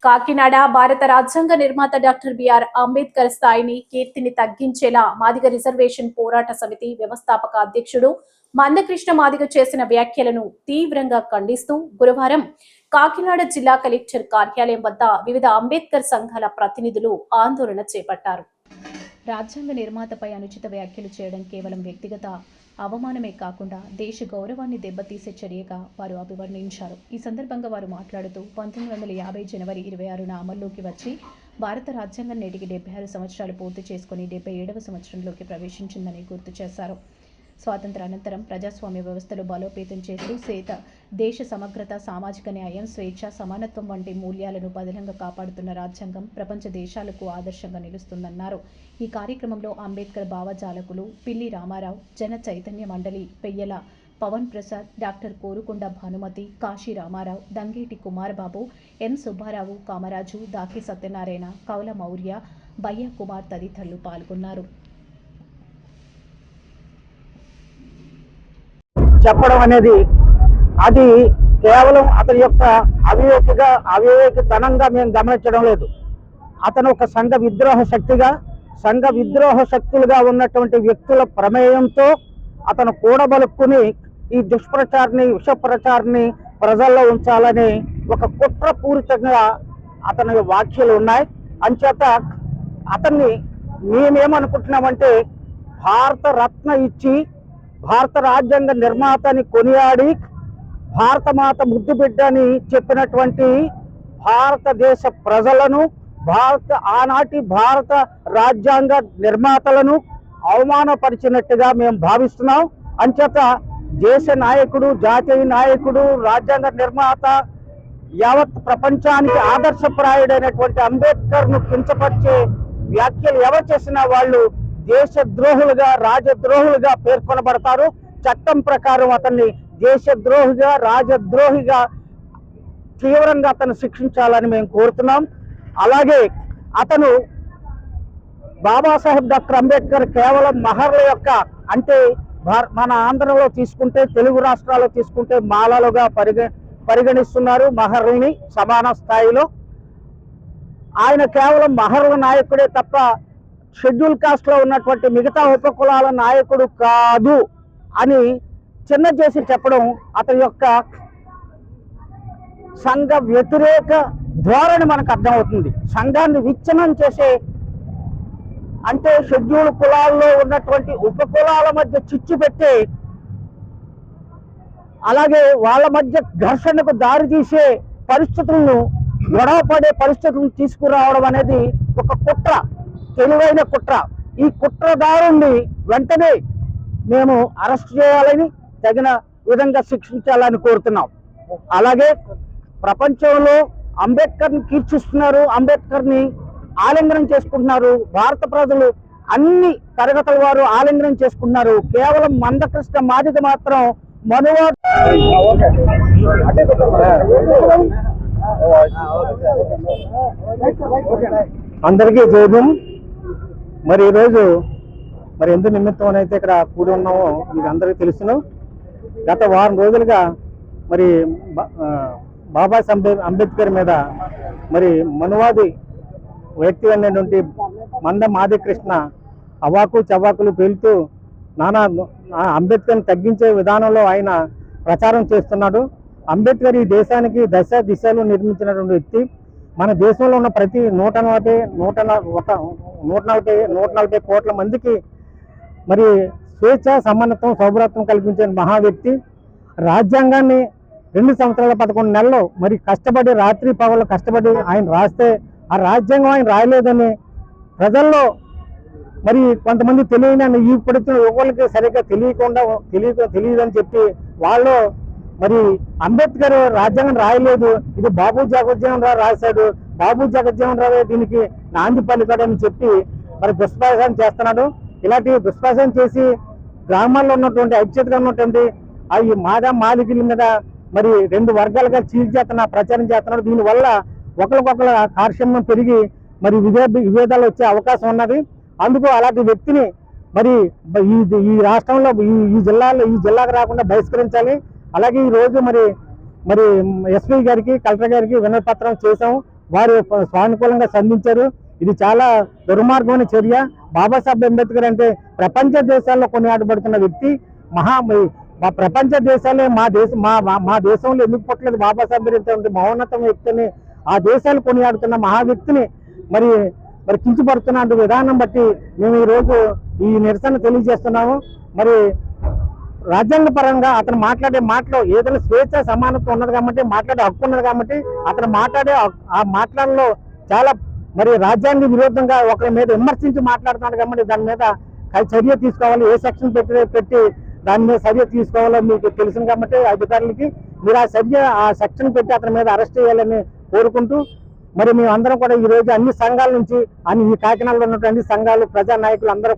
కాకినాడ భారత రాజ్యాంగ నిర్మాత డాక్టర్ బిఆర్ అంబేద్కర్ స్థాయిని కీర్తిని తగ్గించేలా మాదిగ రిజర్వేషన్ పోరాట సమితి వ్యవస్థాపక అధ్యక్షుడు మందకృష్ణ మాదిగ చేసిన వ్యాఖ్యలను తీవ్రంగా ఖండిస్తూ గురువారం కాకినాడ జిల్లా కలెక్టర్ కార్యాలయం వద్ద వివిధ అంబేద్కర్ సంఘాల ప్రతినిధులు ఆందోళన చేపట్టారు. రాజ్యాంగ నిర్మాతపై అనుచిత వ్యాఖ్యలు చేయడం కేవలం వ్యక్తిగత అవమానమే కాకుండా దేశ గౌరవాన్ని దెబ్బతీసే చర్యగా వారు అభివర్ణించారు. ఈ సందర్భంగా వారు మాట్లాడుతూ 1950 జనవరి 26న అమల్లోకి వచ్చి భారత రాజ్యాంగం నేటికి 76 సంవత్సరాలు పూర్తి చేసుకుని 77వ సంవత్సరంలోకి ప్రవేశించిందని గుర్తు చేశారు. స్వాతంత్ర అనంతరం ప్రజాస్వామ్య వ్యవస్థలు బలోపేతం చేస్తూ దేశ సమగ్రత, సామాజిక న్యాయం, స్వేచ్ఛ, సమానత్వం వంటి మూల్యాలను బదిలంగా కాపాడుతున్న రాజ్యాంగం ప్రపంచ దేశాలకు ఆదర్శంగా నిలుస్తుందన్నారు. ఈ కార్యక్రమంలో అంబేద్కర్ భావజాలకులు పిల్లి రామారావు, జన చైతన్య మండలి పెయ్యల పవన్ ప్రసాద్, డాక్టర్ కోరుకొండ భానుమతి, కాశీ రామారావు, దంగేటి కుమారబాబు, ఎం సుబ్బారావు, కామరాజు, దాకి సత్యనారాయణ, కౌల మౌర్య, బయ్య కుమార్ తదితరులు పాల్గొన్నారు. చెప్పడం అనేది అది కేవలం అతని యొక్క అవివేకతనంగా మేము గమనించడం లేదు. అతను ఒక సంఘ విద్రోహ శక్తులుగా ఉన్నటువంటి వ్యక్తుల ప్రమేయంతో అతను కూడబలుక్కుని ఈ విష ప్రచారాన్ని ప్రజల్లో ఉంచాలని ఒక కుట్రపూరితంగా అతని వ్యాఖ్యలు ఉన్నాయి. అంచేత అతన్ని మేమేమనుకుంటున్నామంటే భారత రత్న ఇచ్చి భారత రాజ్యాంగ నిర్మాతని కొనియాడి భారతమాత ముద్దు బిడ్డని చెప్పినటువంటి భారతదేశ ప్రజలను, ఆనాటి భారత రాజ్యాంగ నిర్మాతలను అవమానపరిచినట్టుగా మేము భావిస్తున్నాం. అంచేత దేశ నాయకుడు, జాతీయ నాయకుడు, రాజ్యాంగ నిర్మాత, యావత్ ప్రపంచానికి ఆదర్శప్రాయుడైనటువంటి అంబేద్కర్ను కించపరిచే వ్యాఖ్యలు ఎవరు చేసినా వాళ్ళు దేశద్రోహులుగా, రాజద్రోహులుగా పేర్కొనబడతారు. చట్టం ప్రకారం అతన్ని దేశద్రోహిగా, రాజద్రోహిగా తీవ్రంగా అతను శిక్షించాలని మేము కోరుతున్నాం. అలాగే అతను బాబాసాహెబ్ డాక్టర్ అంబేద్కర్ కేవలం మహర్ల యొక్క, అంటే మన ఆంధ్రలో తీసుకుంటే, తెలుగు రాష్ట్రాల్లో తీసుకుంటే మాలలుగా పరిగణిస్తున్నారు మహర్లని సమాన స్థాయిలో. ఆయన కేవలం మహర్ల నాయకుడే తప్ప షెడ్యూల్ కాస్ట్ లో ఉన్నటువంటి మిగతా ఉపకులాల నాయకుడు కాదు అని చిన్న చేసి చెప్పడం అతని యొక్క సంఘ వ్యతిరేక ధోరణి మనకు అర్థమవుతుంది. సంఘాన్ని విచ్ఛిన్నం చేసే, అంటే షెడ్యూల్ కులాల్లో ఉన్నటువంటి ఉపకులాల మధ్య చిచ్చు పెట్టి అలాగే వాళ్ళ మధ్య ఘర్షణకు దారి తీసే పరిస్థితులను, గొడవ పడే పరిస్థితులను తీసుకురావడం అనేది ఒక కుట్ర, తెలివైన కుట్ర. ఈ కుట్రదారుణ్ణి వెంటనే మేము అరెస్ట్ చేయాలని, తగిన విధంగా శిక్షించాలని కోరుతున్నాం. అలాగే ప్రపంచంలో అంబేద్కర్ని కీర్తిస్తున్నారు, అంబేద్కర్ని ఆలింగనం చేసుకుంటున్నారు. భారత ప్రజలు అన్ని తరగతుల వారు ఆలింగనం చేసుకుంటున్నారు. కేవలం మందకృష్ణ మాదిగ మాత్రం మనువాద. అందరికీ జైభీం. మరి ఈరోజు ఎందుకు నిమిత్తం అయితే ఇక్కడ కూడి ఉన్నామో మీకు అందరికీ తెలుసును. గత వారం రోజులుగా మరి బాబాసాహెబ్ అంబేద్కర్ మీద మరి మనువాది వ్యక్తి అనేటువంటి మంద మాదికృష్ణ అవాకు చవాకులు పేలుతూ అంబేద్కర్ని తగ్గించే విధానంలో ఆయన ప్రచారం చేస్తున్నాడు. అంబేద్కర్ ఈ దేశానికి దిశలు నిర్మించినటువంటి వ్యక్తి. మన దేశంలో ఉన్న ప్రతి 140 కోట్ల మందికి మరి స్వేచ్ఛ, సమానత్వం, సౌభ్రత్వం కల్పించిన మహా వ్యక్తి. రాజ్యాంగాన్ని 2 సంవత్సరాల 11 నెలలు మరి కష్టపడి, రాత్రి పగలు కష్టపడి ఆయన రాస్తే ఆ రాజ్యాంగం ఆయన రాయలేదని ప్రజల్లో మరి కొంతమంది తెలియని ఇప్పటికి యువకులకి సరిగ్గా తెలియదని చెప్పి వాళ్ళు మరి అంబేద్కర్ రాజ్యాంగం రాయలేదు, ఇది బాబు జగజ్జీవన్ రావు రాశాడు, బాబు జగజ్జీవన్ రావే దీనికి నాంది పలికాడని చెప్పి మరి దుష్ప్రచారం చేస్తున్నాడు. ఇలాంటి దుష్ప్రచారం చేసి గ్రామాల్లో ఉన్నటువంటి ఐక్యతగా ఉన్నటువంటి ఈ మాదిగల మీద మరి 2 వర్గాలుగా ప్రచారం చేస్తున్నాడు. దీనివల్ల ఒకరికొకరు కార్యక్రమం పెరిగి మరి విభేదాలు వచ్చే అవకాశం ఉన్నది. అందుకు అలాంటి వ్యక్తిని మరి ఈ రాష్ట్రంలో ఈ జిల్లాకు రాకుండా బహిష్కరించాలి. అలాగే ఈ రోజు మరి ఎస్పీ గారికి, కలెక్టర్ గారికి వినతి పత్రం చేశాము. వారు సానుకూలంగా స్పందించారు. ఇది చాలా దుర్మార్గమైన చర్య. బాబాసాహెబ్ అంబేద్కర్ అంటే ప్రపంచ దేశాల్లో కొనియాడబడుతున్న వ్యక్తి. మా ప్రపంచ దేశాలే మా దేశంలో ఎందుకు పుట్టలేదు బాబాసాహెబ్ అంటే మహోన్నత వ్యక్తిని, ఆ దేశాలు కొనియాడుతున్న మహా వ్యక్తిని మరి కించపడుతున్న విధానం బట్టి మేము ఈ రోజు ఈ నిరసన తెలియజేస్తున్నాము. మరి రాజ్యాంగ పరంగా అతను మాట్లాడే మాటలో ఏదైనా స్వేచ్ఛ సమానత్వం ఉన్నది కాబట్టి, మాట్లాడే హక్కు ఉన్నది కాబట్టి, అతను మాట్లాడే ఆ మాటలలో చాలా రాజ్యాంగ విరుద్ధంగా ఒకరి మీద విమర్శించి మాట్లాడుతున్నాడు కాబట్టి దాని మీద చర్య తీసుకోవాలి. ఏ సెక్షన్ పెట్టి దాని మీద చర్య తీసుకోవాలో మీకు తెలుసు కాబట్టి అధికారులకి మీరు ఆ సెక్షన్ పెట్టి అతని మీద అరెస్ట్ చేయాలని కోరుకుంటూ, మేము అందరం కూడా ఈ రోజు అన్ని సంఘాల నుంచి ఈ కాకినాడలో ఉన్నటువంటి సంఘాలు, ప్రజా నాయకులు అందరూ